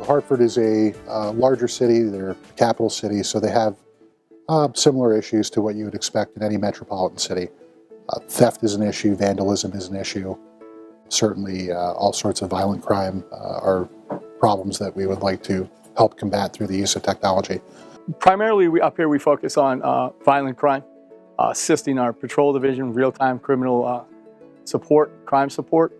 Hartford is a larger city, they're a capital city, so they have similar issues to what you would expect in any metropolitan city. Theft is an issue, vandalism is an issue. Certainly all sorts of violent crime are problems that we would like to help combat through the use of technology. Primarily up here we focus on violent crime, assisting our patrol division, real-time criminal support, crime support.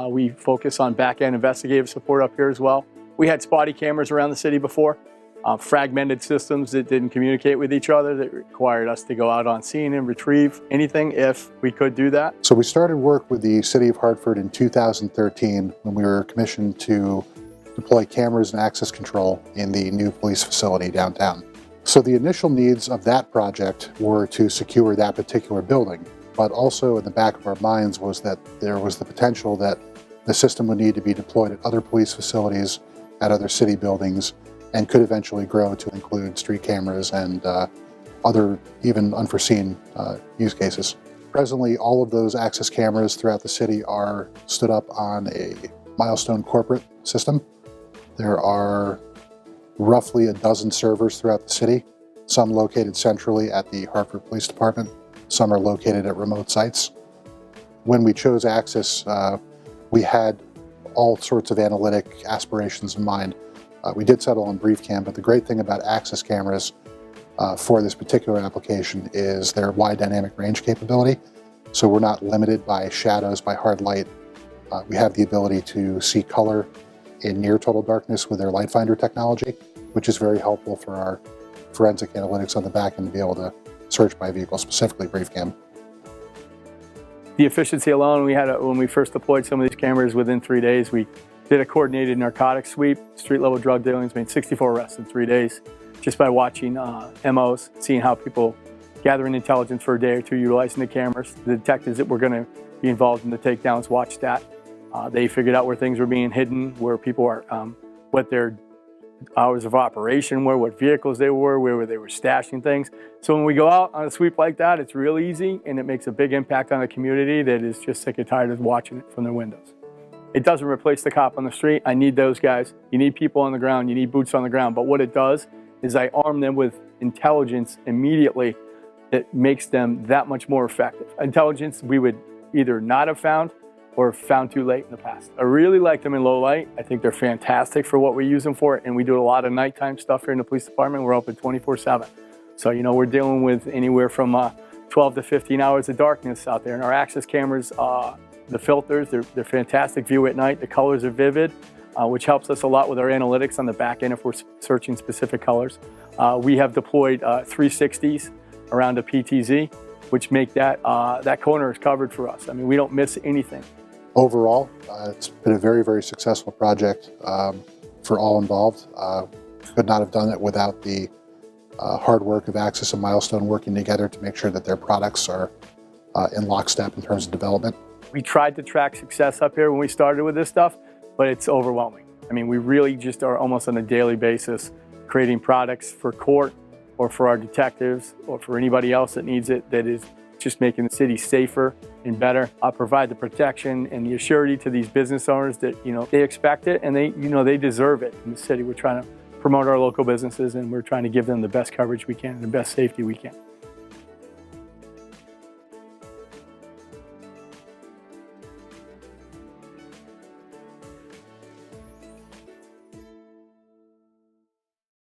We focus on back-end investigative support up here as well. We had spotty cameras around the city before, fragmented systems that didn't communicate with each other that required us to go out on scene and retrieve anything if we could do that. So we started work with the City of Hartford in 2013 when we were commissioned to deploy cameras and access control in the new police facility downtown. So the initial needs of that project were to secure that particular building, but also in the back of our minds was that there was the potential that the system would need to be deployed at other police facilities, at other city buildings, and could eventually grow to include street cameras and other even unforeseen use cases. Presently, all of those access cameras throughout the city are stood up on a milestone corporate system. There are roughly a dozen servers throughout the city, some located centrally at the Hartford Police Department, some are located at remote sites. When we chose Access, we had all sorts of analytic aspirations in mind. We did settle on BriefCam, but the great thing about Access cameras for this particular application is their wide dynamic range capability. So we're not limited by shadows, by hard light. We have the ability to see color in near total darkness with their light finder technology, which is very helpful for our forensic analytics on the back end to be able to search by vehicle, specifically BriefCam. The efficiency alone, when we first deployed some of these cameras within 3 days, we did a coordinated narcotics sweep, street level drug dealings, made 64 arrests in 3 days, just by watching MOs, seeing how people gathering intelligence for a day or two, utilizing the cameras. The detectives that were going to be involved in the takedowns watched that. They figured out where things were being hidden, where people are, what their hours of operation were, what vehicles they were, where they were stashing things. So when we go out on a sweep like that, it's real easy and it makes a big impact on a community that is just sick and tired of watching it from their windows. It doesn't replace the cop on the street. I need those guys. You need people on the ground. You need boots on the ground. But what it does is I arm them with intelligence immediately that makes them that much more effective. Intelligence we would either not have found or found too late in the past. I really like them in low light. I think they're fantastic for what we use them for, and we do a lot of nighttime stuff here in the police department. We're open 24/7. So, you know, we're dealing with anywhere from 12 to 15 hours of darkness out there. And our access cameras, the filters, they're fantastic view at night. The colors are vivid, which helps us a lot with our analytics on the back end if we're searching specific colors. We have deployed 360s around a PTZ, which make that corner is covered for us. I mean, we don't miss anything. Overall, it's been a very, very successful project for all involved. Could not have done it without the hard work of Access and Milestone working together to make sure that their products are in lockstep in terms of development. We tried to track success up here when we started with this stuff, but it's overwhelming. I mean, we really just are almost on a daily basis creating products for court or for our detectives or for anybody else that needs it, that is just making the city safer and better. I'll provide the protection and the assurity to these business owners that, you know, they expect it and they deserve it in the city. We're trying to promote our local businesses and we're trying to give them the best coverage we can and the best safety we can.